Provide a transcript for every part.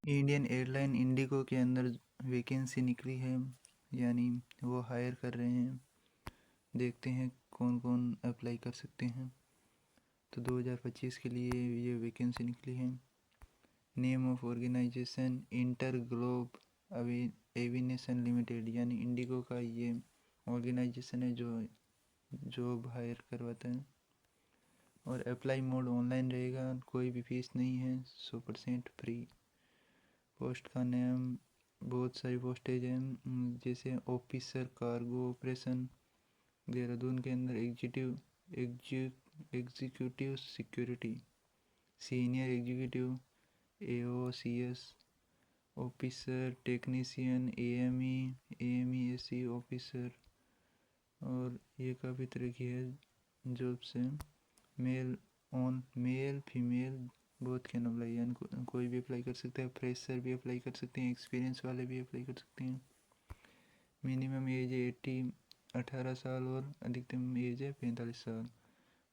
Indian airline Indigo के अंदर vacancy निकली है, यानी वो हायर कर रहे हैं। देखते हैं कौन कौन अप्लाई कर सकते हैं। तो 2025 के लिए ये वैकेंसी निकली है। Name of organisation inter globe aviation limited, यानी इंडिगो का ये ऑर्गेनाइजेशन है जो जॉब हायर करवाता है। और अप्लाई मोड ऑनलाइन रहेगा, कोई भी फीस नहीं है, 100% फ्री। पोस्ट का नाम बहुत सारी पोस्टेज हैं, जैसे ऑफिसर कार्गो ऑपरेशन देहरादून के अंदर, executive security, senior executive AOCS officer, technician AME officer. और ये काफ़ी तरह की है जॉब से। मेल फीमेल बहुत कैन अप्लाई, यानी कोई भी अप्लाई कर सकता है। फ्रेशर भी अप्लाई कर सकते हैं, एक्सपीरियंस वाले भी अप्लाई कर सकते हैं। मिनिमम एज है 18 साल और अधिकतम एज है 45 साल।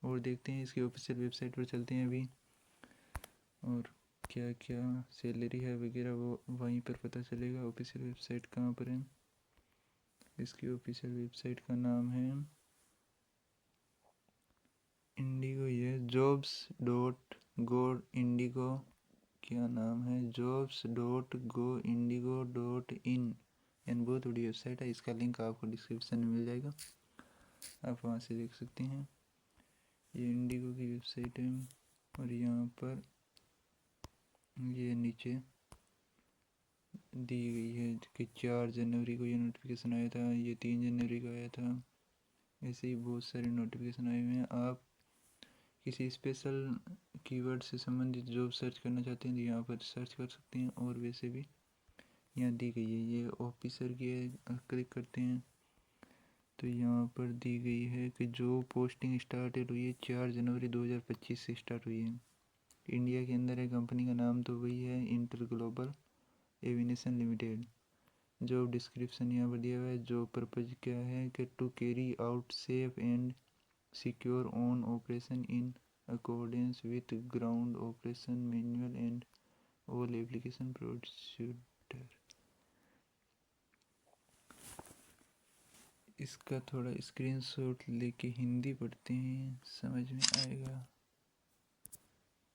और देखते हैं इसकी ऑफिशियल वेबसाइट पर चलते हैं अभी, और क्या क्या सैलरी है वगैरह वो वहीं पर पता चलेगा। ऑफिशियल वेबसाइट कहाँ पर है? इसकी ऑफिशियल वेबसाइट का नाम है इंडिगो, ये jobs.go इंडिगो, क्या नाम है, jobs.go-indigo.in। यानी बहुत बड़ी वेबसाइट है, इसका लिंक आपको डिस्क्रिप्शन में मिल जाएगा, आप वहाँ से देख सकते हैं। ये इंडिगो की वेबसाइट है। और यहाँ पर ये नीचे दी गई है कि 4 जनवरी को ये नोटिफिकेशन आया था, ये 3 जनवरी को आया था। ऐसे ही बहुत सारे नोटिफिकेशन आए हुए हैं। आप किसी स्पेशल कीवर्ड से संबंधित जॉब सर्च करना चाहते हैं तो यहाँ पर सर्च कर सकते हैं। और वैसे भी यहाँ दी गई है, ये ऑफिसर की है, क्लिक करते हैं तो यहाँ पर दी गई है कि जो पोस्टिंग स्टार्टेड हुई है 4 जनवरी 2025 से स्टार्ट हुई है। इंडिया के अंदर है, कंपनी का नाम तो वही है, inter global aviation limited. Job description यहाँ पर दिया हुआ है। जॉब पर्पज क्या है कि to carry out safe and secure on operation in accordance with ground operation manual and all application procedure. इसका थोड़ा स्क्रीनशॉट लेके हिंदी पढ़ते हैं, समझ में आएगा।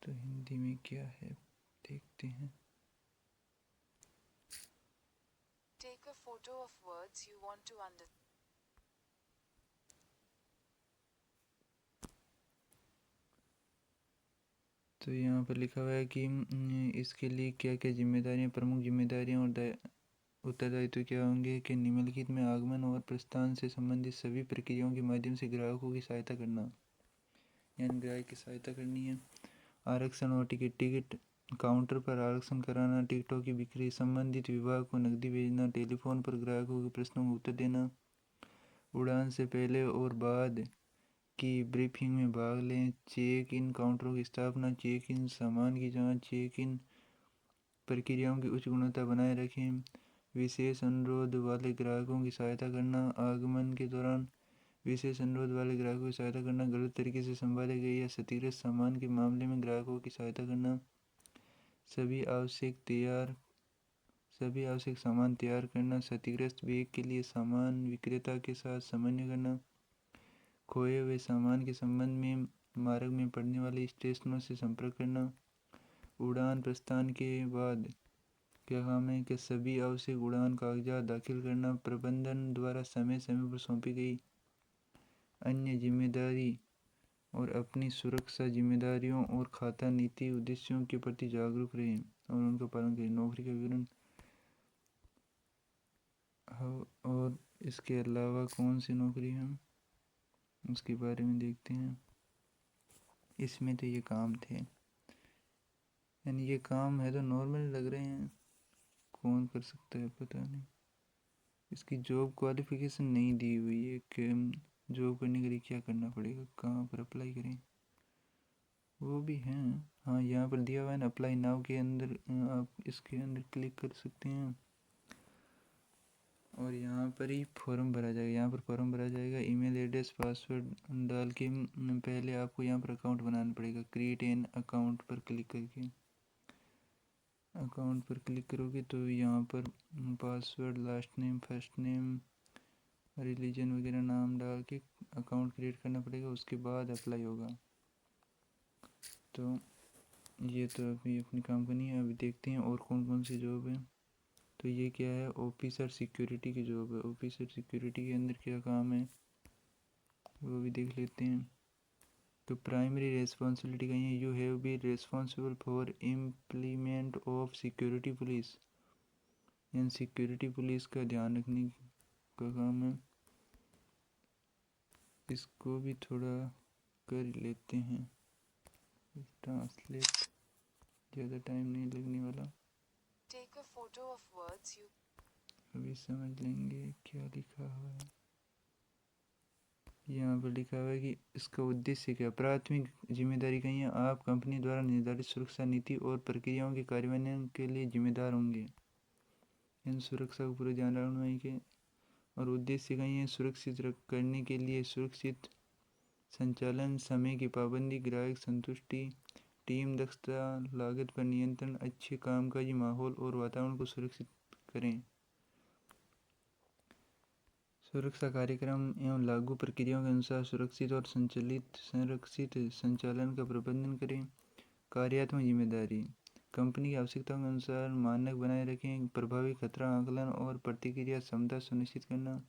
तो हिंदी में क्या है देखते हैं। Take a photo of words you want to understand. तो यहाँ पर लिखा हुआ है कि इसके लिए क्या क्या जिम्मेदारियाँ, प्रमुख जिम्मेदारियाँ और उत्तरदायित्व क्या होंगे कि निम्नलिखित में आगमन और प्रस्थान से संबंधित सभी प्रक्रियाओं के माध्यम से ग्राहकों की सहायता करना, यानी ग्राहक की सहायता करनी है। आरक्षण और टिकट काउंटर पर आरक्षण कराना, टिकटों की बिक्री, संबंधित विभाग को नकदी भेजना, टेलीफोन पर ग्राहकों के प्रश्नों का उत्तर देना, उड़ान से पहले और बाद की ब्रीफिंग में भाग लें, चेक इन काउंटरों की स्थापना, चेक इन सामान की जांच, चेक इन प्रक्रियाओं की उच्च गुणवत्ता बनाए रखें, विशेष अनुरोध वाले ग्राहकों की सहायता करना, आगमन के दौरान विशेष अनुरोध वाले ग्राहकों की सहायता करना, गलत तरीके से संभाले गए या क्षतिग्रस्त सामान के मामले में ग्राहकों की सहायता करना, सभी आवश्यक सामान तैयार करना, क्षतिग्रस्त बैग के लिए सामान विक्रेता के साथ समन्वय करना, खोए हुए सामान के संबंध में मार्ग में पड़ने वाले स्टेशनों से संपर्क करना, उड़ान प्रस्थान के बाद क्या काम है कि सभी आवश्यक उड़ान कागजात दाखिल करना, प्रबंधन द्वारा समय समय पर सौंपी गई अन्य जिम्मेदारी और अपनी सुरक्षा जिम्मेदारियों और खाता नीति उद्देश्यों के प्रति जागरूक रहें और उनका पालन करें। नौकरी का विवरण और इसके अलावा कौन सी नौकरी है उसके बारे में देखते हैं। इसमें तो ये काम थे, यानी ये काम है तो नॉर्मल लग रहे हैं, कौन कर सकता है पता नहीं। इसकी जॉब क्वालिफिकेशन नहीं दी हुई है कि जॉब करने के लिए क्या करना पड़ेगा, कहाँ पर अप्लाई करें, वो भी हैं। हाँ, यहाँ पर दिया हुआ है ना, अप्लाई नाउ के अंदर आप इसके अंदर क्लिक कर सकते हैं और यहाँ पर ही फॉर्म भरा जाएगा। यहाँ पर फॉर्म भरा जाएगा, ईमेल एड्रेस पासवर्ड डाल के पहले आपको यहाँ पर अकाउंट बनाना पड़ेगा। क्रिएट एन अकाउंट पर क्लिक करके अकाउंट पर क्लिक करोगे तो यहाँ पर password, last name, first name, religion वगैरह नाम डाल के अकाउंट क्रिएट करना पड़ेगा, उसके बाद अप्लाई होगा। तो ये तो अभी अपनी कंपनी है। अभी देखते हैं और कौन कौन सी जॉब है। तो ये क्या है, ऑफिसर सिक्योरिटी की जॉब है। ऑफिसर सिक्योरिटी के अंदर क्या काम है वो भी देख लेते हैं। तो प्राइमरी रेस्पॉन्सिबिलिटी कहीं है, you have B responsible for implement of security police, यानी सिक्योरिटी पुलिस का ध्यान रखने का काम है। इसको भी थोड़ा कर लेते हैं ट्रांसलेट, ज़्यादा टाइम नहीं लगने वाला, Take a photo of words you अभी समझ लेंगे क्या लिखा हुआ है। यहाँ पर लिखा हुआ है कि इसका उद्देश्य क्या, प्राथमिक जिम्मेदारी कहीं है, आप कंपनी द्वारा निर्धारित सुरक्षा नीति और प्रक्रियाओं के कार्यान्वयन के लिए जिम्मेदार होंगे। इन सुरक्षा को पूरा ध्यान रखना है कि, और उद्देश्य कहीं है, सुरक्षित करने के लिए सुरक्षित संचालन, समय की पाबंदी, ग्राहक संतुष्टि, टीम दक्षता, लागत पर नियंत्रण, अच्छे कामकाजी माहौल और वातावरण को सुरक्षित करें। सुरक्षा कार्यक्रम एवं लागू प्रक्रियाओं के अनुसार सुरक्षित और संरक्षित संचालन का प्रबंधन करें। कार्यात्मक जिम्मेदारी, कंपनी की आवश्यकताओं के अनुसार मानक बनाए रखें। प्रभावी खतरा आकलन और प्रतिक्रिया क्षमता सुनिश्चित करना।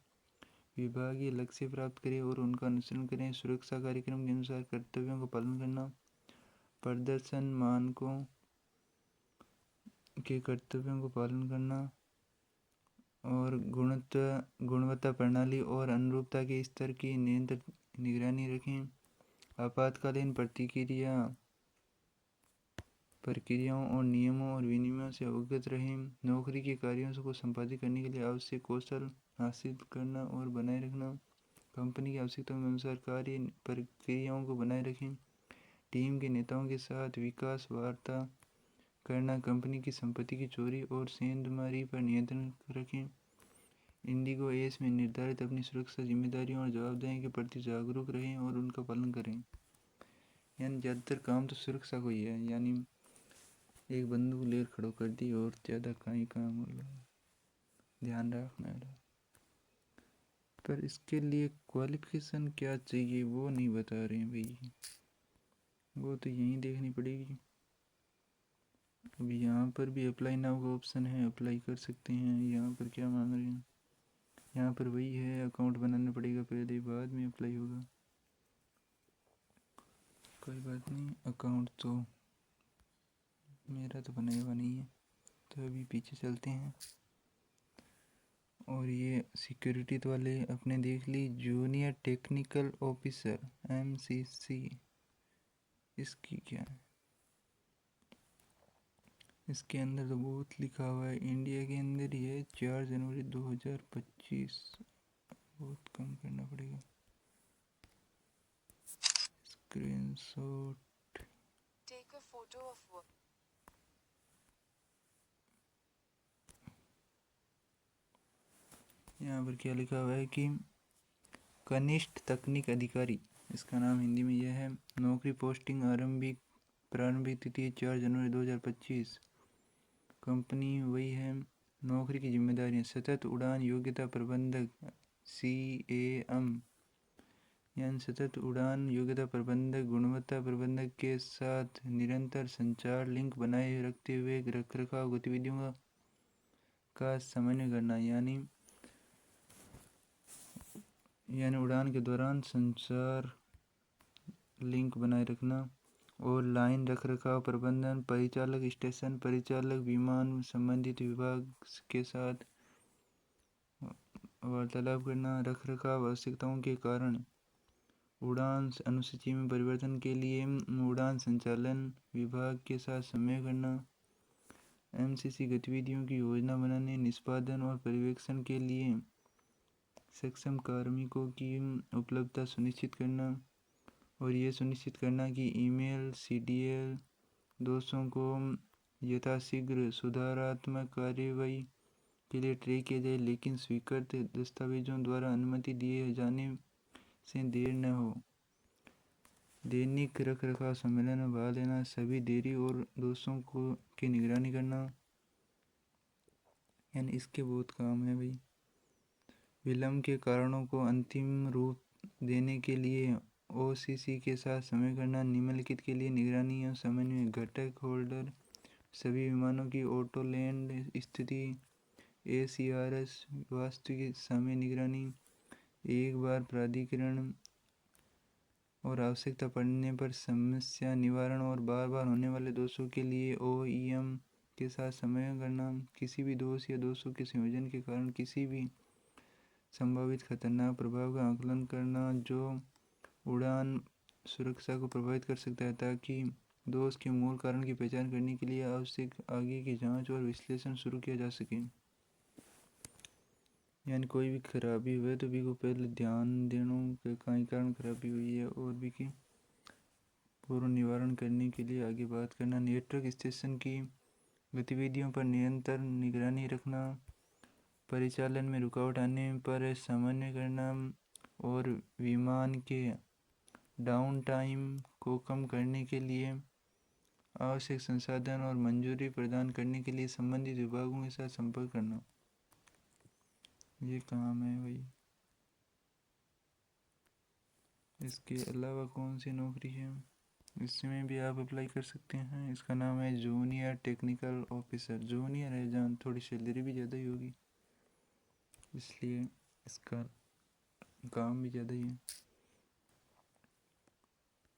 विभागीय लक्ष्य प्राप्त करें और उनका अनुसरण करें। सुरक्षा कार्यक्रम के अनुसार कर्तव्यों का पालन करना। प्रदर्शन मानकों के कर्तव्यों को पालन करना और गुणवत्ता प्रणाली और अनुरूपता के स्तर की निरंतर निगरानी रखें। आपातकालीन प्रक्रियाओं और नियमों और विनियमों से अवगत रहें। नौकरी के कार्यों को संपादित करने के लिए आवश्यक कौशल हासिल करना और बनाए रखना। कंपनी की आवश्यकताओं के अनुसार कार्य प्रक्रियाओं को बनाए रखें। टीम के नेताओं के साथ विकास वार्ता करना। कंपनी की संपत्ति की चोरी और सेंधमारी पर नियंत्रण रखें। इंडिगो एस में निर्धारित अपनी सुरक्षा जिम्मेदारियों और जवाबदेही के प्रति जागरूक रहें और उनका पालन करें। यानी ज़्यादातर काम तो सुरक्षा को ही है, यानी एक बंदूक ले खड़ो कर दी और ज़्यादा कहीं काम हो ध्यान रखना है। पर इसके लिए क्वालिफिकेशन क्या चाहिए वो नहीं बता रहे हैं भाई, वो तो यहीं देखनी पड़ेगी। अभी यहाँ पर भी अप्लाई नाउ का ऑप्शन है, अप्लाई कर सकते हैं। यहाँ पर क्या मांग रहे हैं, यहाँ पर वही है, अकाउंट बनाना पड़ेगा पहले, बाद में अप्लाई होगा। कोई बात नहीं, अकाउंट तो मेरा तो बनाया हुआ नहीं है, तो अभी पीछे चलते हैं। और ये सिक्योरिटी वाले अपने देख ली, जूनियर टेक्निकल ऑफिसर MCC, इसकी क्या है, इसके अंदर तो बहुत लिखा हुआ है। इंडिया के अंदर ही है, 4 जनवरी 2025, बहुत कम करना पड़ेगा। Screenshot, take a photo of words. यहाँ पर क्या लिखा हुआ है कि कनिष्ठ तकनीक अधिकारी, इसका नाम हिंदी में यह है। नौकरी पोस्टिंग प्रारंभिक तिथि 4 जनवरी 2025। कंपनी वही है। नौकरी की जिम्मेदारियाँ, सतत उड़ान योग्यता प्रबंधक CAM, यानी सतत उड़ान योग्यता प्रबंधक, गुणवत्ता प्रबंधक के साथ निरंतर संचार लिंक बनाए रखते हुए रखरखाव गतिविधियों का समन्वय करना। यानी उड़ान के दौरान संचार लिंक बनाए रखना और लाइन रखरखाव प्रबंधन, परिचालक, स्टेशन परिचालक, विमान संबंधित विभाग के साथ वार्तालाप करना। रखरखाव आवश्यकताओं के कारण उड़ान अनुसूची में परिवर्तन के लिए उड़ान संचालन विभाग के साथ समन्वय करना। MCC गतिविधियों की योजना बनाने, निष्पादन और पर्यवेक्षण के लिए सक्षम कार्मिकों की उपलब्धता सुनिश्चित करना और ये सुनिश्चित करना कि ईमेल CDL दोषों को यथाशीघ्र सुधारात्मक कार्रवाई के लिए ट्रैक किया जाए, लेकिन स्वीकृत दस्तावेजों द्वारा अनुमति दिए जाने से देर न हो। दैनिक रखरखाव सम्मेलन में भाग लेना, सभी देरी और दोषों की निगरानी करना। यानी इसके बहुत काम है भाई। विलम्ब के कारणों को अंतिम रूप देने के लिए ओसीसी के साथ समय करना, निम्नलिखित के लिए निगरानी एवं समन्वय घटक होल्डर, सभी विमानों की ऑटो लैंड स्थिति, ACRS वास्तविक समय निगरानी, एक बार प्राधिकरण और आवश्यकता पड़ने पर समस्या निवारण और बार बार होने वाले दोषों के लिए OEM के साथ समय करना, किसी भी दोष या दोषों के संयोजन के कारण किसी भी संभावित खतरनाक प्रभाव का आकलन करना जो उड़ान सुरक्षा को प्रभावित कर सकता है, ताकि दोष के मूल कारण की पहचान करने के लिए आवश्यक आगे की जांच और विश्लेषण शुरू किया जा सके। यानी कोई भी खराबी हुए तो भी को पहले ध्यान देना कि कई कारण खराबी हुई है और भी की पूर्व निवारण करने के लिए आगे बात करना। नेटवर्क स्टेशन की गतिविधियों पर निरंतर निगरानी रखना, परिचालन में रुकावट आने पर समन्वय करना और विमान के डाउन टाइम को कम करने के लिए आवश्यक संसाधन और मंजूरी प्रदान करने के लिए संबंधित विभागों के साथ संपर्क करना, ये काम है भाई। इसके अलावा कौन सी नौकरी है, इसमें भी आप अप्लाई कर सकते हैं। इसका नाम है जूनियर टेक्निकल ऑफिसर। जूनियर है जहाँ थोड़ी सैलरी भी ज़्यादा ही होगी, इसलिए इसका काम भी ज़्यादा ही है।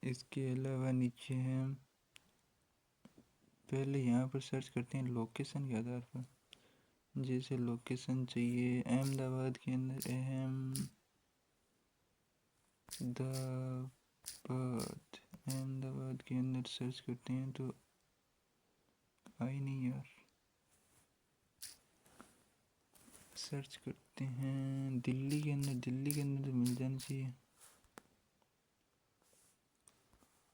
इसके अलावा नीचे है, पहले यहाँ पर सर्च करते हैं लोकेशन के आधार पर। जैसे लोकेशन चाहिए अहमदाबाद के अंदर, अहमदाबाद के अंदर सर्च करते हैं तो आई नहीं यार। सर्च करते हैं दिल्ली के अंदर, दिल्ली के अंदर तो मिल जाना चाहिए।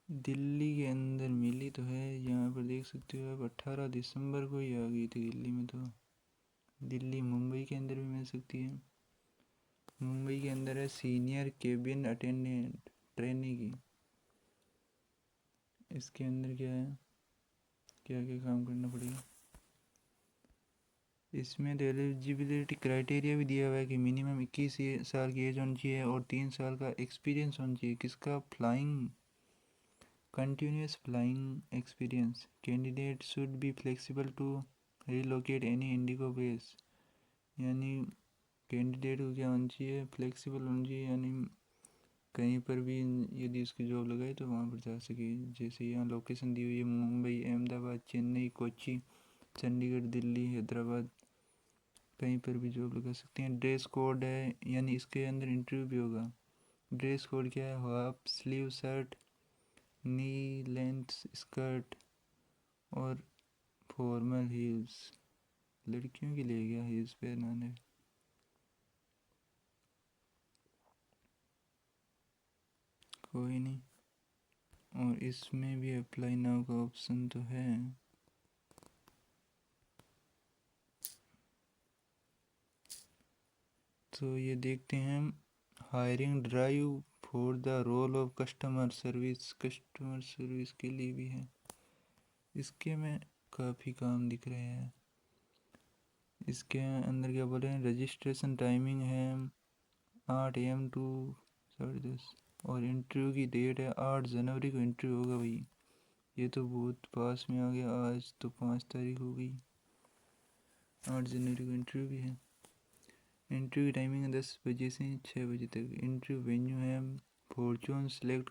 दिल्ली के अंदर मिली तो है, यहाँ पर देख सकते हो आप 18 दिसंबर को ही आ गई थी दिल्ली में। तो दिल्ली मुंबई के अंदर भी मिल सकती है। मुंबई के अंदर है सीनियर केबिन अटेंडेंट ट्रेनी की। इसके अंदर क्या है, क्या क्या काम करना पड़ेगा। इसमें तो एलिजिबिलिटी क्राइटेरिया भी दिया हुआ है कि मिनिमम 21 साल की एज होनी चाहिए और 3 साल का एक्सपीरियंस होना चाहिए। किसका, flying, continuous flying experience. Candidate should be flexible to relocate any IndiGo base. यानी कैंडिडेट को क्या होना चाहिए, फ्लेक्सिबल होना चाहिए, यानी कहीं पर भी यदि उसकी जॉब लगाए तो वहाँ पर जा सके। जैसे यहाँ लोकेशन दी हुई है मुंबई, अहमदाबाद, चेन्नई, कोच्चि, चंडीगढ़, दिल्ली, हैदराबाद, कहीं पर भी जॉब लगा सकते हैं। ड्रेस कोड है, यानी इसके अंदर इंटरव्यू भी होगा। ड्रेस कोड क्या है, हाफ स्लीव शर्ट, नी लेंथ स्कर्ट और फॉर्मल हील्स। लड़कियों के लिए क्या हील्स पहनाने। कोई नहीं, और इसमें भी अप्लाई नाउ का ऑप्शन तो है। तो ये देखते हैं, hiring drive for the role of customer service. Customer service के लिए भी है। इसके में काफ़ी काम दिख रहे हैं। इसके अंदर क्या बोल रहे हैं, रजिस्ट्रेशन टाइमिंग है 8 AM टू 10:30 और इंटरव्यू की डेट है 8 जनवरी को इंटरव्यू होगा भाई। ये तो बहुत पास में आ गया, आज तो 5 तारीख हो गई, 8 जनवरी को इंटरव्यू भी है। इंटरव्यू की टाइमिंग है 10 बजे से 6 बजे तक। इंटरव्यू वेन्यू है Fortune select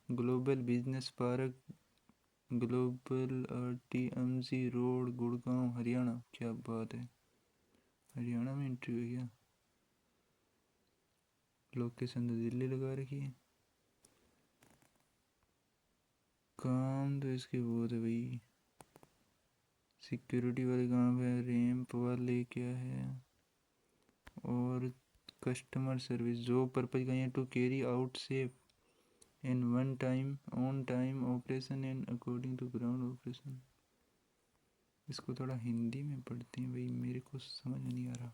global business park, global RTMC road, Gurgaon, Haryana. क्या बात है, हरियाणा में इंटरव्यू है क्या। लोकेशन तो दिल्ली लगा रखी है। काम तो इसके बहुत है भाई। सिक्योरिटी वाले काम है, रैंप वाले क्या है, और कस्टमर सर्विस। जॉब पर्पज का to carry out safe and one time on time operation and according to ground operation. इसको थोड़ा हिंदी में पढ़ते हैं भाई, मेरे को समझ नहीं आ रहा,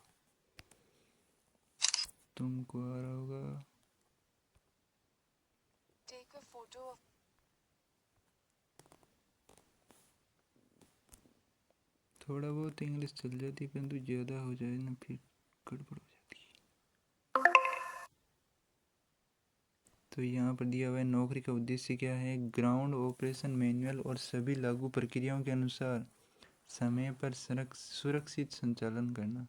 तुमको आ रहा होगा। Take a photo of थोड़ा बहुत इंग्लिश चल जाती है, परंतु ज़्यादा हो जाए ना फिर गड़बड़ हो जाती है। तो यहाँ पर दिया हुआ है नौकरी का उद्देश्य क्या है। ग्राउंड ऑपरेशन मैनुअल और सभी लागू प्रक्रियाओं के अनुसार समय पर सुरक्षित संचालन करना।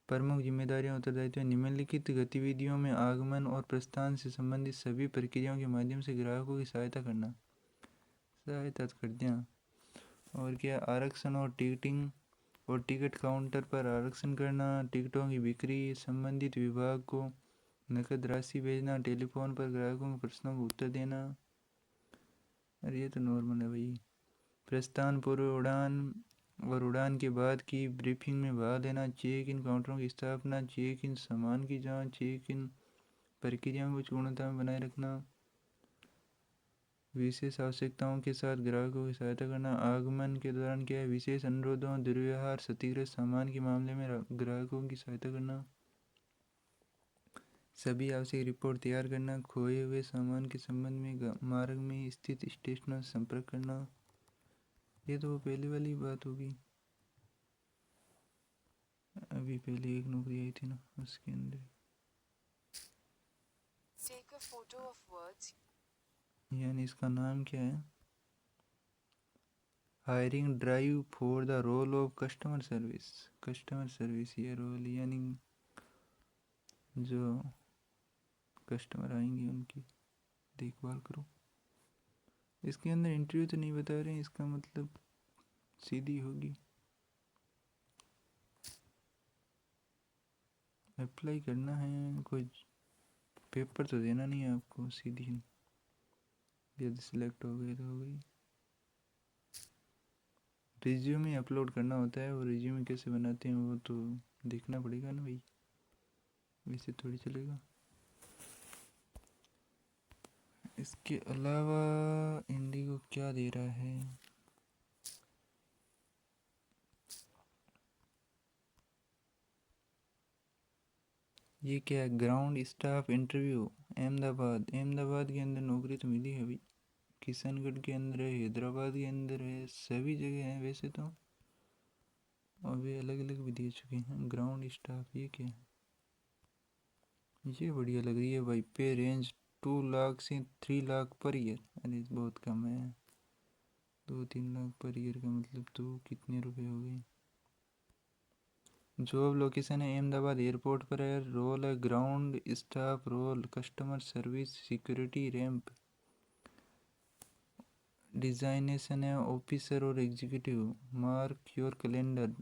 प्रमुख जिम्मेदारियां उत्तरदायित्व निम्नलिखित गतिविधियों में आगमन और प्रस्थान से संबंधित सभी प्रक्रियाओं के माध्यम से ग्राहकों की सहायता कर दिया। और क्या, आरक्षण और टिकटिंग और टिकट काउंटर पर आरक्षण करना, टिकटों की बिक्री, संबंधित विभाग को नकद राशि भेजना, टेलीफोन पर ग्राहकों के प्रश्नों को उत्तर देना। अरे ये तो नॉर्मल है भाई। प्रस्थान पूर्व उड़ान और उड़ान के बाद की ब्रीफिंग में भाग लेना, चेक इन काउंटरों की स्थापना, चेक इन सामान की जांच, चेक इन प्रक्रियाओं को पूर्णता में बनाए रखना, विशेष आवश्यकताओं के साथ ग्राहकों की सहायता करना। आगमन के दौरान क्या है, विशेष अनुरोधों, दुर्व्यवहार, क्षतिग्रस्त सामान के मामले में ग्राहकों की सहायता करना। सभी आवश्यक रिपोर्ट तैयार करना, खोए हुए सामान के संबंध में मार्ग में स्थित स्टेशनों से संपर्क करना। ये तो पहली वाली बात होगी। अभी पहले एक नौकरी आई थी ना, उसके अंदर। Take a photo of words. यानी इसका नाम क्या है, hiring drive for the role of customer service. Customer service ये रोल, यानी जो कस्टमर आएंगे उनकी देखभाल करो। इसके अंदर इंटरव्यू तो नहीं बता रहे हैं, इसका मतलब सीधी होगी। अप्लाई करना है, कोई पेपर तो देना नहीं है आपको, सीधी यदि सिलेक्ट हो गई तो हो गई। रिज्यूमे अपलोड करना होता है, वो रिज्यूमे कैसे बनाते हैं वो तो देखना पड़ेगा ना भाई, वैसे थोड़ी चलेगा। इसके अलावा इंडिगो क्या दे रहा है, ये क्या है, ground staff interview Ahmedabad. Ahmedabad के अंदर नौकरी तो मिली है भाई, किशनगढ़ के अंदर है, हैदराबाद के अंदर है, सभी जगह है वैसे तो, और वे अलग अलग भी दे चुके हैं। ग्राउंड स्टाफ ये क्या है, ये बढ़िया लग रही है भाई। पे रेंज 2 लाख से 3 लाख पर ईयर। अरे बहुत कम है, 2-3 लाख पर ईयर का मतलब तो कितने रुपए हो गए। जॉब लोकेशन है अहमदाबाद एयरपोर्ट पर है। रोल है ground staff role, customer service, security ramp. Designation है ऑफिसर और executive. Mark your calendar.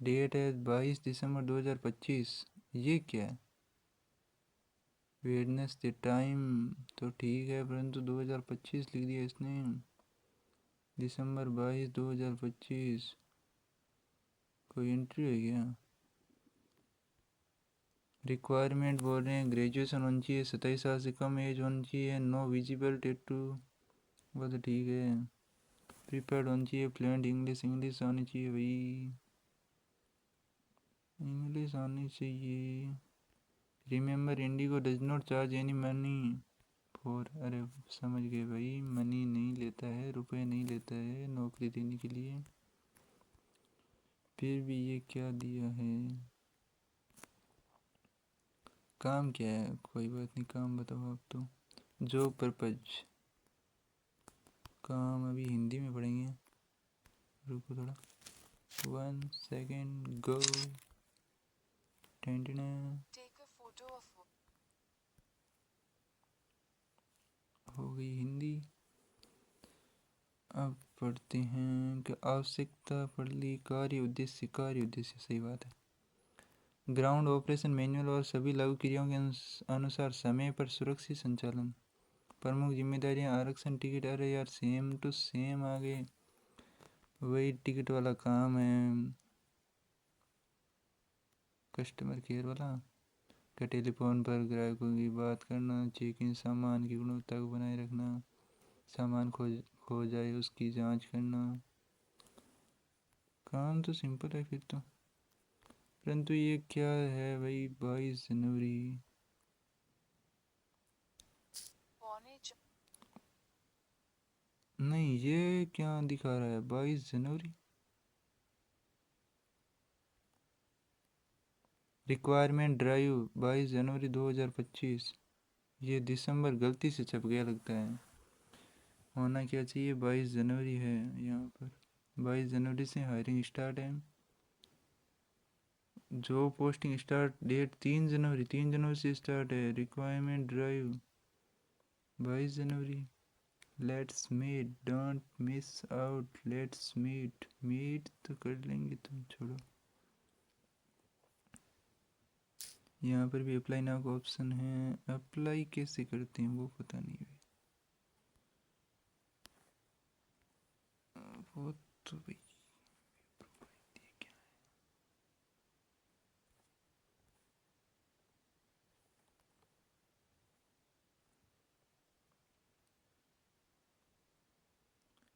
Date है 22 दिसंबर 2025। ये क्या है, वेडनेसडे। टाइम तो ठीक है, परंतु 2025 लिख दिया इसने, दिसंबर 22 2025। कोई एंट्री है क्या। रिक्वायरमेंट बोल रहे हैं ग्रेजुएशन होनी चाहिए, 27 साल से कम एज होनी चाहिए, नो विजिबल टैटू, वो तो ठीक है। प्रिपेयर्ड होनी चाहिए, फ्लुएंट इंग्लिश, इंग्लिश आनी चाहिए भाई, इंग्लिश आनी चाहिए। Remember Indigo does not charge any money for, अरे समझ गए भाई, मनी नहीं लेता है, रुपए नहीं लेता है नौकरी देने के लिए। फिर भी ये क्या दिया है, काम क्या है, कोई बात नहीं, काम बताओ आप तो। जॉब पर्पज, काम अभी हिंदी में पढ़ेंगे, रुको थोड़ा, 1 सेकेंड गो। टेंटना Take a photo of हो गई हिंदी। अब पढ़ते हैं कि आवश्यकता पढ़ ली। कार्य उद्देश्य, कार्य उद्देश्य सही बात है। ग्राउंड ऑपरेशन मैनुअल और सभी लागू क्रियाओं के अनुसार समय पर सुरक्षित संचालन। प्रमुख जिम्मेदारियां आरक्षण, टिकट, अरे यार सेम टू सेम आ गए, वही टिकट वाला काम है। कस्टमर केयर वाला का टेलीफोन पर ग्राहकों की बात करना, चेक इन सामान की गुणवत्ता को बनाए रखना, सामान खो जाए उसकी जांच करना। काम तो सिंपल है फिर तो, परंतु ये क्या है भाई, 22 जनवरी। नहीं ये क्या दिखा रहा है, 22 जनवरी। रिक्वायरमेंट ड्राइव 22 जनवरी 2025। ये दिसंबर गलती से छप गया लगता है, होना क्या चाहिए 22 जनवरी है यहाँ पर। 22 जनवरी से हायरिंग स्टार्ट है। जो पोस्टिंग स्टार्ट डेट 3 जनवरी से स्टार्ट है। रिक्वायरमेंट ड्राइव 22 जनवरी। Let's meet, don't miss out, let's meet. Meet तो कर लेंगे, तुम छोड़ो। यहाँ पर भी अप्लाई नाउ का ऑप्शन है। अप्लाई कैसे करते हैं वो पता नहीं है वो तो भाई क्या है।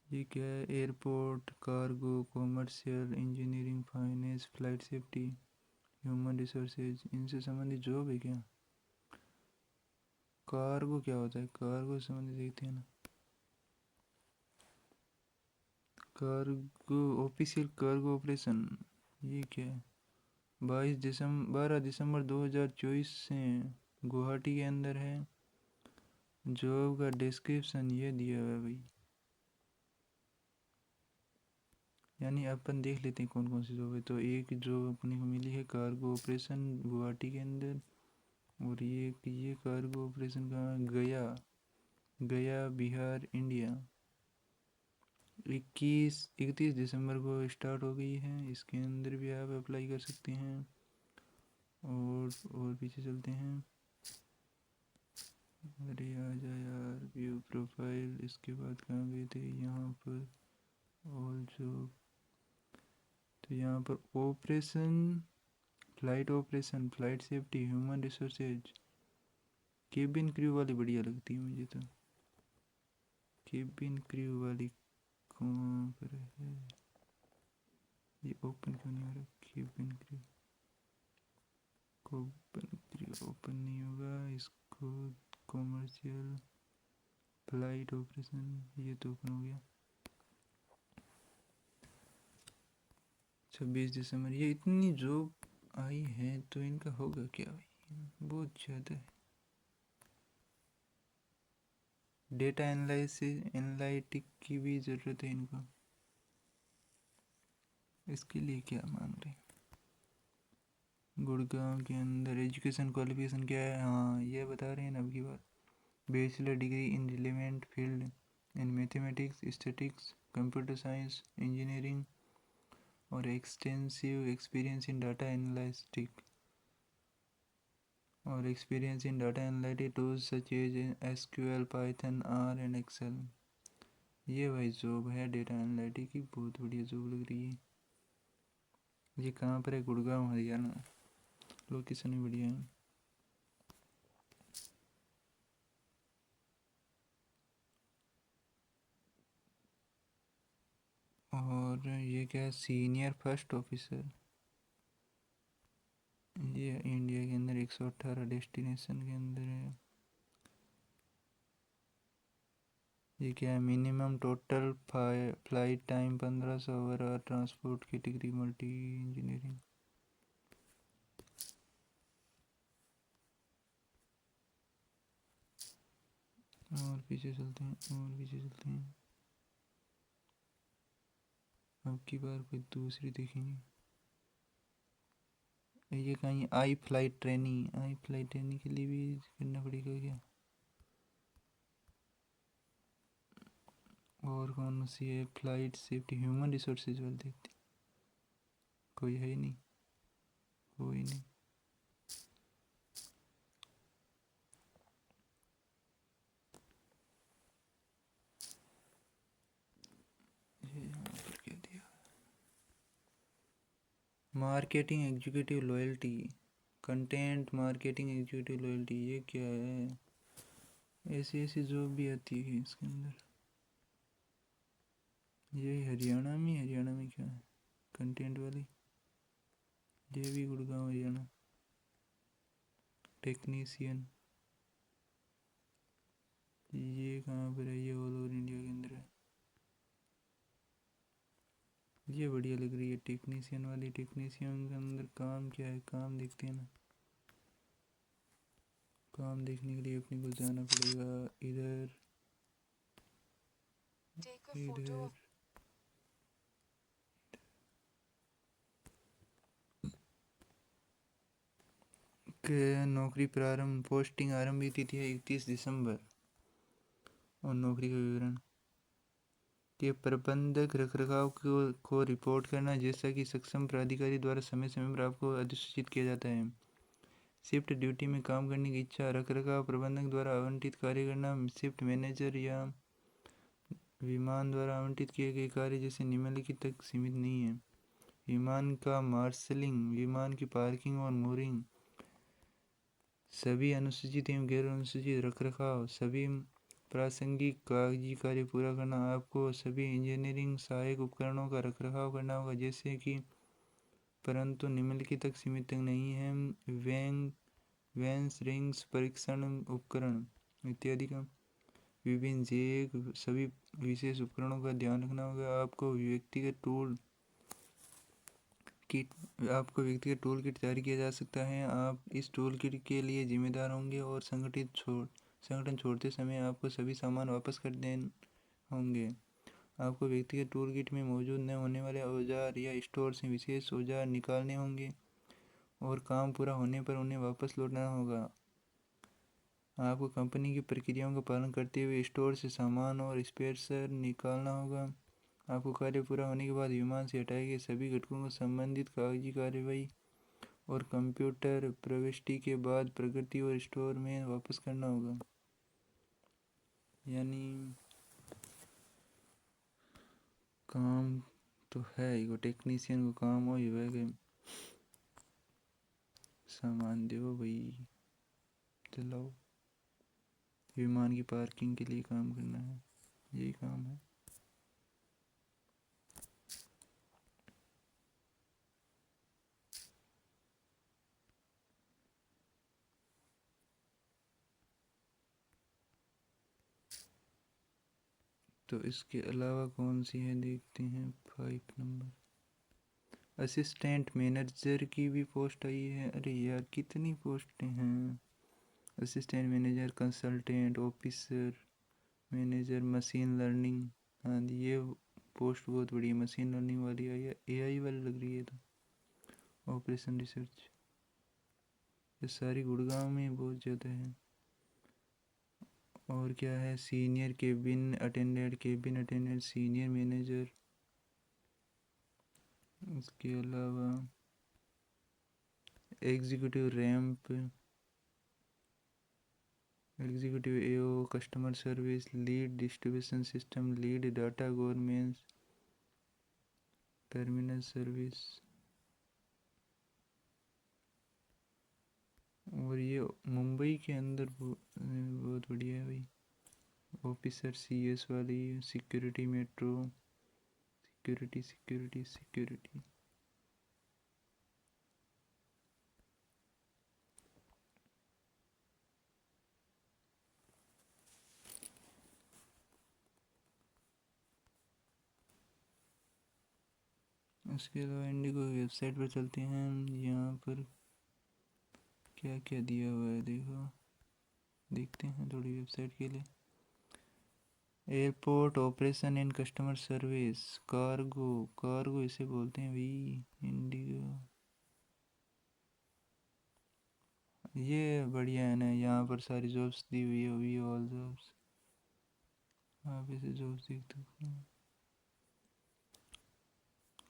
ये क्या है? Airport, cargo, commercial, engineering, finance, flight safety, human resources, इनसे संबंधित जॉब है क्या? कार्गो क्या होता है? कार्गो से संबंधित देखते हैं ना। कार्गो ऑफिशियल कार्गो ऑपरेशन, ये क्या है? 12 दिसंबर 2024 से गुवाहाटी के अंदर है। जॉब का डिस्क्रिप्शन ये दिया हुआ है भाई, यानी अपन देख लेते हैं कौन कौन सी जॉब है। तो एक जॉब अपने को मिली है कार्गो ऑपरेशन गुवाहाटी के अंदर। और ये कार्गो ऑपरेशन कहाँ? गया, गया बिहार, इंडिया। 31 दिसंबर को स्टार्ट हो गई है। इसके अंदर भी आप अप्लाई कर सकते हैं। और पीछे चलते हैं। अरे आ जा यार, व्यू प्रोफाइल। इसके बाद कहाँ गए थे? यहाँ पर ऑल जॉब। तो यहाँ पर operation, flight safety, human resources, cabin crew वाली बढ़िया लगती है मुझे तो। केबिन क्रू वाली कहाँ पर है? ये ओपन क्यों नहीं हो रहा? Cabin crew, open crew open नहीं होगा इसको। कॉमर्शियल फ्लाइट ऑपरेशन, ये तो ओपन हो गया। 26 दिसंबर। ये इतनी जॉब आई है तो इनका होगा क्या भाई? बहुत ज़्यादा है। डेटा एनालिटिक की भी ज़रूरत है इनको। इसके लिए क्या मांग रहे हैं? गुड़गांव के अंदर एजुकेशन क्वालिफिकेशन क्या है? हाँ ये बता रहे हैं ना अब की बात। Bachelor degree in relevant field in mathematics, statics, computer science, engineering, और extensive experience in data analytic, और experience in data analytic tools such as SQL, Python, R and Excel. ये भाई जॉब है डेटा एनालिटिक की, बहुत बढ़िया job लग रही है। ये कहाँ पर है? गुड़गांव, हरियाणा। लोकेशन भी बढ़िया है। और ये क्या है? Senior first officer. ये इंडिया के अंदर 118 डेस्टिनेशन के अंदर है। ये क्या है? Minimum total flight time 1500 hour, transport category multi engineering. और पीछे चलते हैं, और पीछे चलते हैं। अब की बार कोई दूसरी देखेंगे। ये कहीं आई फ्लाइट ट्रेनिंग के लिए भी करना पड़ेगा क्या? और कौन सी है? फ्लाइट सेफ्टी, ह्यूमन रिसोर्सेज वाली देखते। कोई है ही नहीं, कोई नहीं। ये यहाँ पर क्या दिया? Marketing executive loyalty, content marketing executive loyalty. ये क्या है? ऐसी ऐसी जॉब भी आती है इसके अंदर। ये हरियाणा में क्या है? कंटेंट वाली। ये भी गुड़गांव हरियाणा। टेक्नीशियन, ये कहाँ पर है? ये ऑल ओवर इंडिया के अंदर है। ये बढ़िया लग रही है टेक्नीशियन वाली। टेक्नीशियन के अंदर काम क्या है, काम देखते हैं ना। काम देखने के लिए अपने को जाना पड़ेगा इधर Take a photo इधर। of नौकरी प्रारंभ, पोस्टिंग आरंभ तिथि है 31 दिसंबर। और नौकरी का विवरण के प्रबंधक रखरखाव को रिपोर्ट करना, जैसा कि सक्षम प्राधिकारी द्वारा समय समय पर आपको अधिसूचित किया जाता है। शिफ्ट ड्यूटी में काम करने की इच्छा, रखरखाव प्रबंधक द्वारा आवंटित कार्य करना। शिफ्ट मैनेजर या विमान द्वारा आवंटित किए गए कार्य जैसे निम्नलिखित तक सीमित नहीं है। विमान का मार्शलिंग, विमान की पार्किंग और मूरिंग, सभी अनुसूचित एवं गैर अनुसूचित रखरखाव, सभी प्रासंगिक कागजी कार्य पूरा करना। आपको सभी इंजीनियरिंग सहायक उपकरणों का रखरखाव करना होगा, जैसे कि परंतु निम्नलिखित तक सीमित तक नहीं है। वेंस रिंग्स, परीक्षण उपकरण इत्यादि का। विभिन्न जैक, सभी विशेष उपकरणों का ध्यान रखना होगा। आपको व्यक्तिगत टूल किट जारी किया जा सकता है। आप इस टूल किट के लिए जिम्मेदार होंगे और संगठन छोड़ते समय आपको सभी सामान वापस कर देने होंगे। आपको व्यक्तिगत टूल किट में मौजूद न होने वाले औजार या स्टोर से विशेष औजार निकालने होंगे और काम पूरा होने पर उन्हें वापस लौटाना होगा। आपको कंपनी की प्रक्रियाओं का पालन करते हुए स्टोर से सामान और स्पेयर्स निकालना होगा। आपको कार्य पूरा होने के बाद विमान से हटाए गए सभी घटकों को संबंधित कागजी कार्रवाई और कंप्यूटर प्रविष्टि के बाद प्रगति और स्टोर में वापस करना होगा। यानी काम तो है ही, वो टेक्नीशियन को काम हो ही वह सामान दो भाई, चलाओ। विमान की पार्किंग के लिए काम करना है, यही काम है। तो इसके अलावा कौन सी है देखते हैं। 5 नंबर असिस्टेंट मैनेजर की भी पोस्ट आई है। अरे यार कितनी पोस्टें हैं। Assistant manager, consultant officer, manager machine learning. हाँ ये पोस्ट बहुत बड़ी है, मशीन लर्निंग वाली आई है, एआई वाली लग रही है। तो ऑपरेशन रिसर्च, ये सारी गुड़गांव में बहुत ज़्यादा है। और क्या है, senior cabin attendant, senior manager. इसके अलावा executive ramp, executive AO, customer service, lead distribution system lead, data governance, terminal service. और ये मुंबई के अंदर बहुत बढ़िया है भाई। ऑफिसर सीएस वाली, सिक्योरिटी मेट्रो, सिक्योरिटी। उसके अलावा इंडिगो की वेबसाइट पर चलते हैं। यहाँ पर क्या क्या दिया हुआ है देखते हैं थोड़ी वेबसाइट के लिए। Airport operation and customer service, cargo इसे बोलते हैं भाई, इंडिगो। ये बढ़िया है ना, यहाँ पर सारी जॉब्स दी हुई है, वी ऑल जॉब्स। आप इसे जॉब्स देख सकते हैं।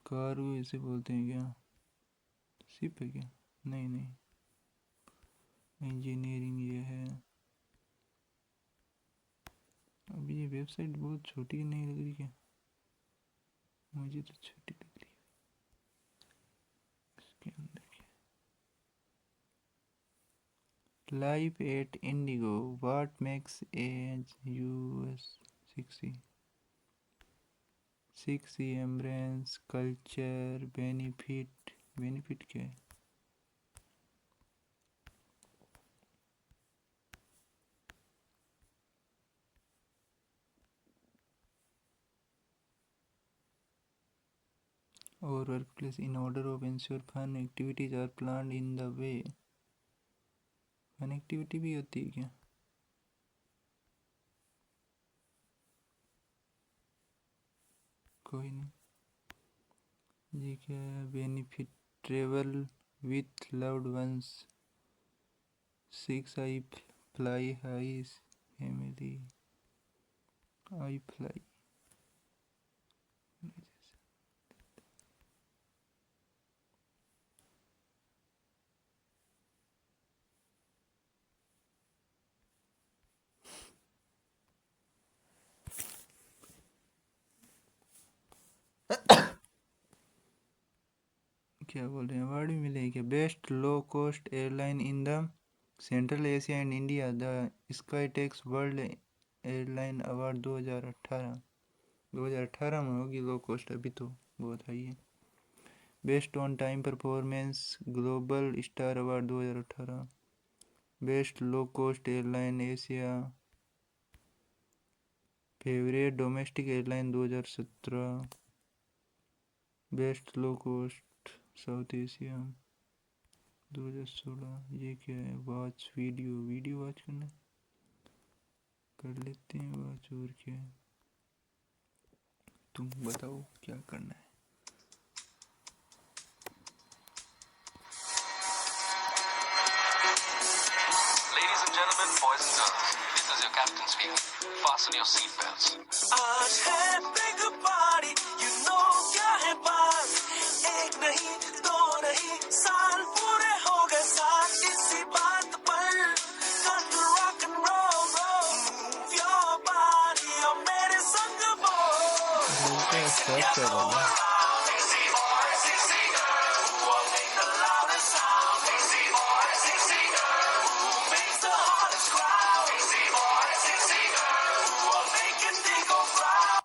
कार्गो इसे बोलते हैं क्या, शिप है क्या? नहीं, इंजीनियरिंग ये है। अब ये वेबसाइट बहुत छोटी नहीं लग रही क्या? मुझे तो छोटी लग रही है। इसके अंदर life at IndiGo, what makes as us 6 embrace culture benefit क्या है? और work place in order of ensure fun activities are plan in the way. Fun activity भी होती है क्या? कोई नहीं। ये क्या है? Benefit travel with loved ones, 6 I fly high family, I fly. क्या बोल रहे हैं? अवार्ड भी मिले क्या? Best low cost airline in the central Asia and India, the Skytrax world airline award 2018 में होगी लो कॉस्ट, अभी तो बहुत हाई है। Best on time performance global star award 2018। Best low cost airline Asia, favourite domestic airline 2017। Best low cost south Asia 2016। ये क्या है? Watch video watch करना, कर लेते हैं वॉच। और क्या है? तुम बताओ क्या करना है। Ladies and gentlemen, boys and girls, this is your captain speaking. Fasten your seatbelts. आज है big party, you know क्या है बात। एक नहीं दो नहीं साल पूरे हो गए साथ इसी बात पर। Got to rock and roll, move your body और मेरे संग बोल। Sexy boy, sexy girl, who will make the loudest sound? Sexy boy, sexy girl, who makes the hardest crowd? Sexy boy, sexy girl, who will make Indigo proud?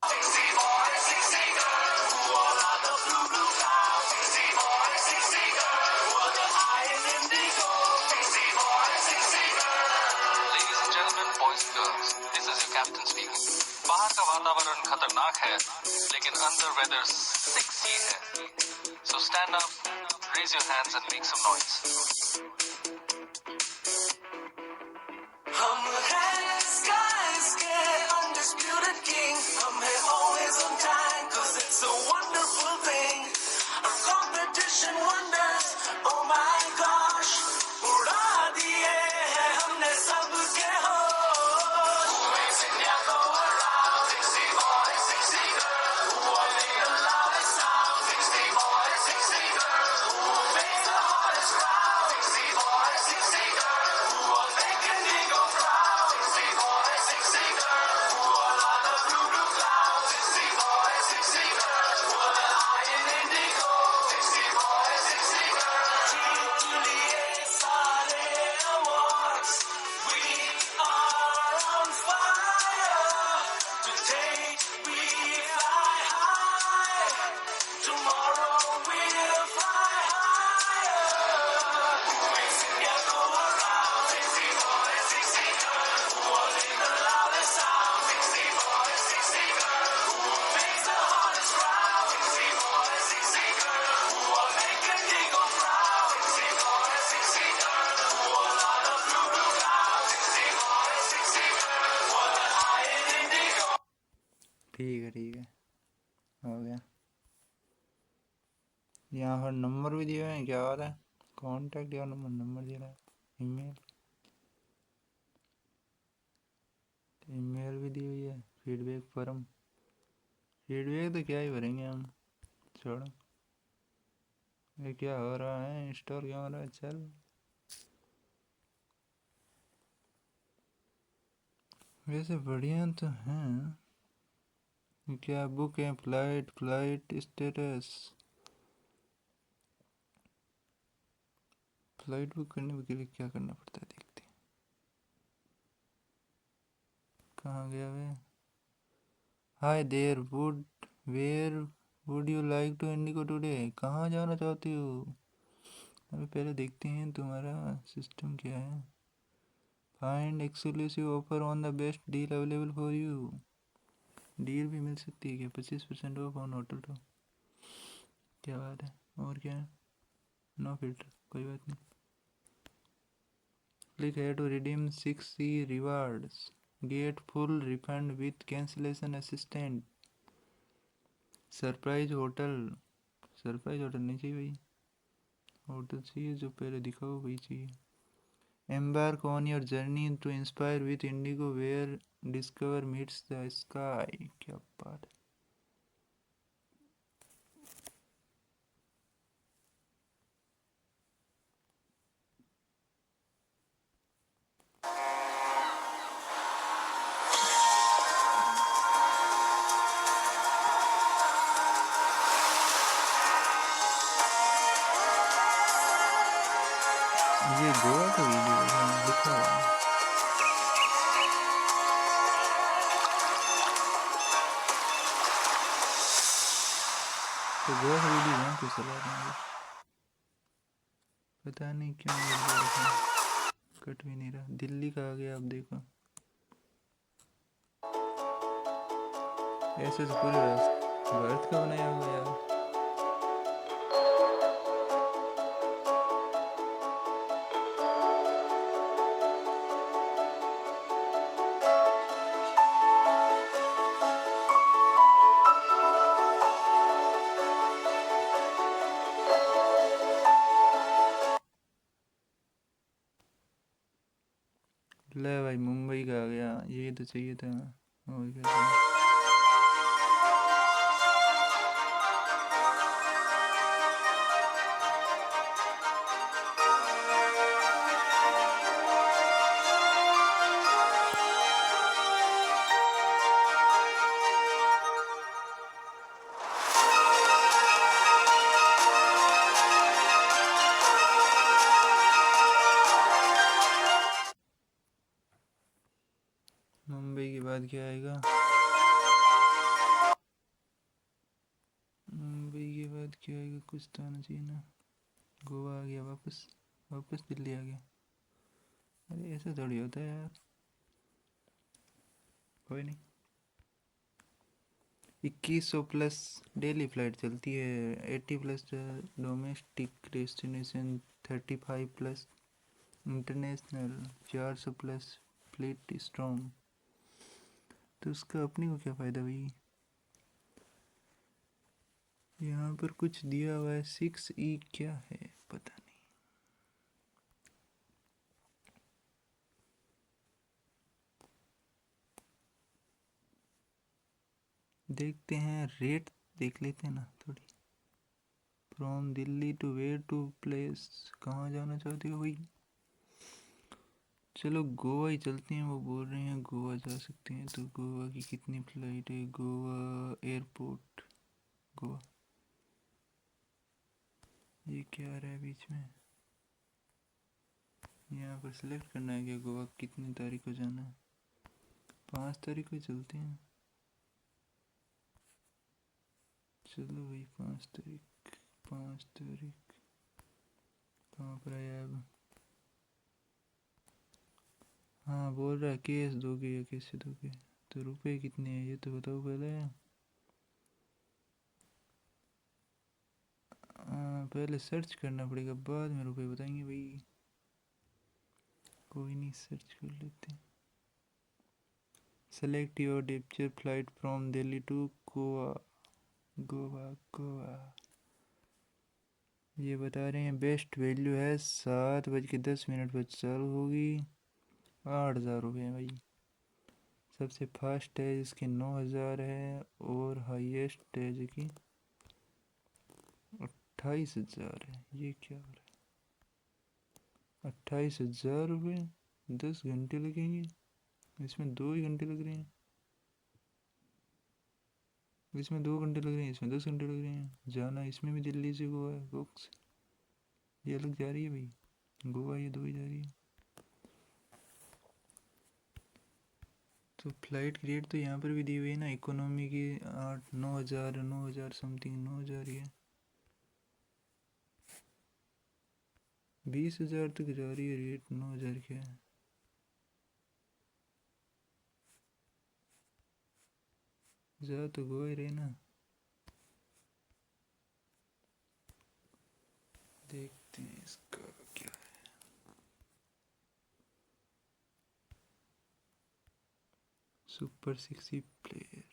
Sexy boy, sexy girl, who all are the blue clouds? Sexy boy, sexy girl, who are the eye in Indigo? Sexy boy, sexy girl. Ladies and gentlemen, boys and girls, this is your captain speaking. बाहर का वातावरण खतरनाक है, लेकिन अंदर weather sexy है। So stand up, raise your hands and make some noise. हम हैं skies के undisputed king. हम हैं always on time, 'cause it's a wonderful thing. Our competition wonders, oh my gosh. उड़ा दिए हैं हमने सबके होश. Who makes India go around? Sexy boy, sexy girl, who will make the loudest sound? Sexy boy, sexy girl, who makes the hardest crowd? Sexy boy, sexy girl, who will make Indigo proud? Sexy boy, sexy girl, who all are the blue clouds? Sexy boy, sexy girl, who are the eye in Indigo? Sexy boy, sexy girl, जीत लिए सारे awards. We are on fire. Today we fly high. Tomorrow we'll fly higher. Who makes India go around? Sexy boy, sexy girl, who will make the loudest sound? Sexy boy, sexy girl, who makes the hardest crowd? Sexy boy, sexy girl, who will make Indigo proud? Sexy boy, sexy girl, who all are the blue clouds? Sexy boy, sexy girl, who are the eye in Indigo. ठीक है, हो गया। यहाँ पर number भी दिए हुए हैं, क्या हो रहा है? कॉन्टैक्ट या नंबर दिया है, ईमेल भी दी हुई है, फीडबैक फॉर्म। फीडबैक तो क्या ही भरेंगे हम, छोड़ो। ये क्या हो रहा है? इंस्टॉल क्या हो रहा है? चल वैसे बढ़िया तो हैं। क्या बुक है? Flight status. फ्लाइट बुक करने के लिए क्या करना पड़ता है, देखते हैं। कहाँ गया वे? Hi there, where would you like to IndiGo today? कहाँ जाना चाहती हो? अभी पहले देखते हैं तुम्हारा सिस्टम क्या है। Find exclusive offer on the best deal available for you. Deal भी मिल सकती है क्या? 25% ऑफ ऑन होटल तो क्या बात है, और क्या है? नो फिल्टर, कोई बात नहीं। Click here to redeem 6C rewards. Get full refund with cancellation assistant. Surprise hotel, surprise hotel नहीं चाहिए भाई, होटल चाहिए जो पहले दिखाओ वही चाहिए। Embark on your journey to inspire with Indigo where discover meets the sky. क्या बात है। ये गोवा का वीडियो है, लिखा हुआ है। तो गोवा का वीडियो यहाँ पे चला देंगे, पता नहीं क्यों ये बोल रहे हैं, कट भी नहीं रहा। दिल्ली का आ गया, अब देखो ऐसे तो पूरे भारत का बनाया हुआ है यार। ले भाई मुंबई का आ गया, ये तो चाहिए था। और क्या चाहिए? मुंबई के बाद क्या आएगा? मुंबई के बाद क्या आएगा? कुछ तो आना चाहिए ना। गोवा आ गया, वापस वापस दिल्ली आ गया। अरे ऐसा थोड़ी होता है यार, कोई नहीं। 2100 प्लस डेली फ्लाइट चलती है, 80 plus domestic destination, 35 plus international, 400 plus fleet strong. तो उसका अपने को क्या फ़ायदा भाई? यहाँ पर कुछ दिया हुआ है 6E, क्या है पता नहीं। देखते हैं रेट, देख लेते हैं ना थोड़ी। From Delhi to where to place, कहाँ जाना चाहते हो भाई? चलो गोवा ही चलते हैं, वो बोल रहे हैं गोवा जा सकते हैं। तो गोवा की कितनी फ्लाइट है? गोवा एयरपोर्ट, गोवा। ये क्या आ रहा है बीच में? यहाँ पर सिलेक्ट करना है कि गोवा कितनी तारीख को जाना है। 5 तारीख को चलते हैं। चलो भाई 5 तारीख, 5 तारीख कहाँ पर आया अब? हाँ बोल रहा है कैश दोगे या कैसे दोगे? तो रुपए कितने हैं ये तो बताओ पहले। पहले सर्च करना पड़ेगा, बाद में रुपए बताएंगे भाई। कोई नहीं, सर्च कर लेते हैं। Select your departure flight from Delhi to Goa, Goa Goa. ये बता रहे हैं बेस्ट वैल्यू है 7:10 पर चालू होगी, 8,000 रुपये भाई। सबसे फास्ट है इसकी 9,000 है, और हाईएस्ट है जिसकी 28,000 है। ये क्या हो रहा है? 28,000 रुपये, 10 घंटे लगेंगे। इसमें 2 ही घंटे लग रहे हैं, इसमें 2 घंटे लग रहे हैं, इसमें 10 घंटे लग रहे हैं। जाना इसमें भी दिल्ली से गोवा है बॉक्स, ये अलग जा रही है भाई, गोवा ये 2 ही जा रही है। तो फ्लाइट की रेट तो यहाँ पर भी दी हुई है ना, इकोनॉमी की 9,000 समथिंग, 9,000 ही है। 20,000 तक जा रही है रेट, 9,000 क्या है? जा तो गोवा ही रहे ना। देखते हैं इसका क्या है। सुपर 60 प्लेयर,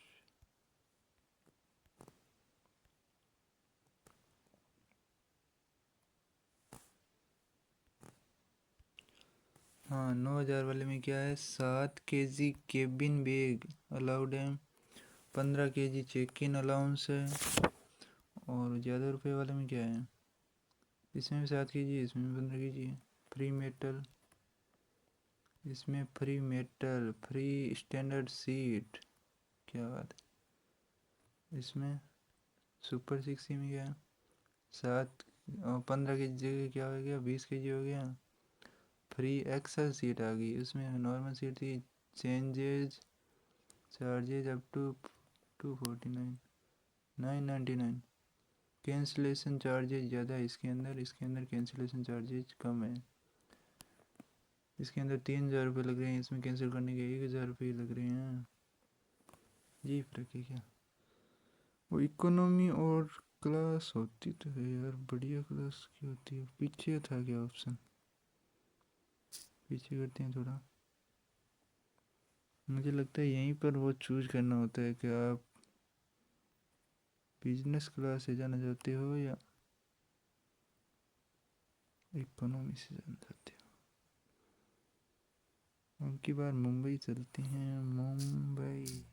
हाँ 9000 वाले में क्या है, 7 kg केबिन बैग अलाउड है, 15 kg चेक इन अलाउंस है। और ज़्यादा रुपए वाले में क्या है, इसमें भी 7 kg है, इसमें भी 15 kg है। फ्री मेटल, इसमें free metal, free standard seat, क्या बात है। इसमें सुपर 60 में क्या है, 15 की जगह क्या हो गया, 20 kg हो गया। फ्री एक्सल सीट आ गई, उसमें नॉर्मल सीट थी, changes charges up to 249,999। Cancellation charges ज़्यादा है इसके अंदर कैंसिलेशन चार्जेज कम है। इसके अंदर 3000 रुपये लग रहे हैं, इसमें कैंसिल करने के 1000 रुपये लग रहे हैं। ये फ़र्क है क्या। वो इकोनॉमी और क्लास होती तो है यार, बढ़िया क्लास की होती है। पीछे था क्या ऑप्शन, पीछे करते हैं थोड़ा। मुझे लगता है यहीं पर वो चूज करना होता है कि आप बिजनेस क्लास से जाना चाहते हो या इकोनॉमी से जाना चाहते हो। अब की बार मुंबई चलते हैं, मुंबई।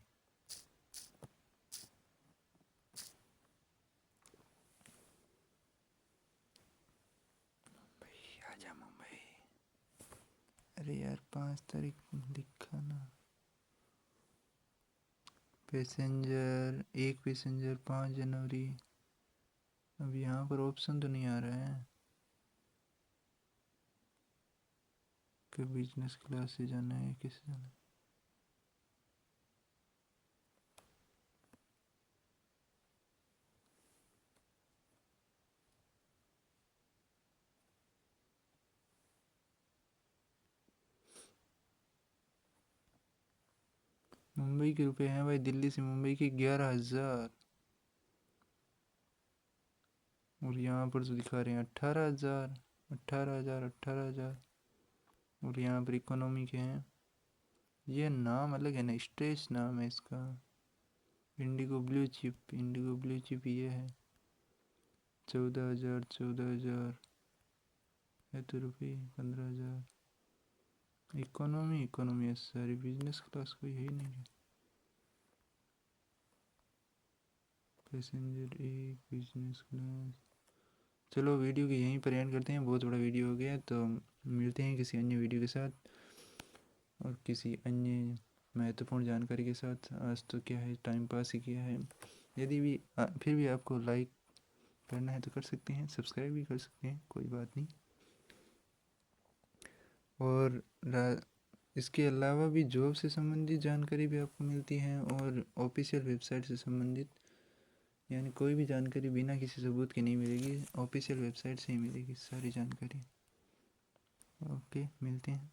आजा मुंबई। अरे यार 5 तारीख लिखा ना, पैसेंजर एक पैसेंजर 5 जनवरी। अब यहाँ पर ऑप्शन तो नहीं आ रहा है कि बिजनेस क्लास से जाना है किससे जाना है। मुंबई के रुपए हैं भाई, दिल्ली से मुंबई के 11,000। और यहाँ पर तो दिखा रहे हैं 18,000, 18,000, 18,000। और यहाँ पर इकोनॉमी के हैं, ये नाम अलग है ना, स्ट्रेच नाम है इसका। Indigo blue chip, Indigo blue chip ये है 14,000, 14,000 है तो रुपये 15,000। इकोनॉमी इकोनॉमी है सारी, बिजनेस क्लास कोई है ही नहीं है। पैसेंजर एक, बिजनेस क्लास। चलो वीडियो को यहीं पर एंड करते हैं, बहुत बड़ा वीडियो हो गया। तो मिलते हैं किसी अन्य वीडियो के साथ और किसी अन्य महत्वपूर्ण जानकारी के साथ। आज तो क्या है, टाइम पास ही किया है। यदि भी फिर भी आपको लाइक करना है तो कर सकते हैं, सब्सक्राइब भी कर सकते हैं, कोई बात नहीं। और इसके अलावा भी जॉब से संबंधित जानकारी भी आपको मिलती है और ऑफिशियल वेबसाइट से संबंधित, यानी कोई भी जानकारी बिना किसी सबूत की नहीं मिलेगी, ऑफिशियल वेबसाइट से ही मिलेगी सारी जानकारी। ओके, मिलते हैं।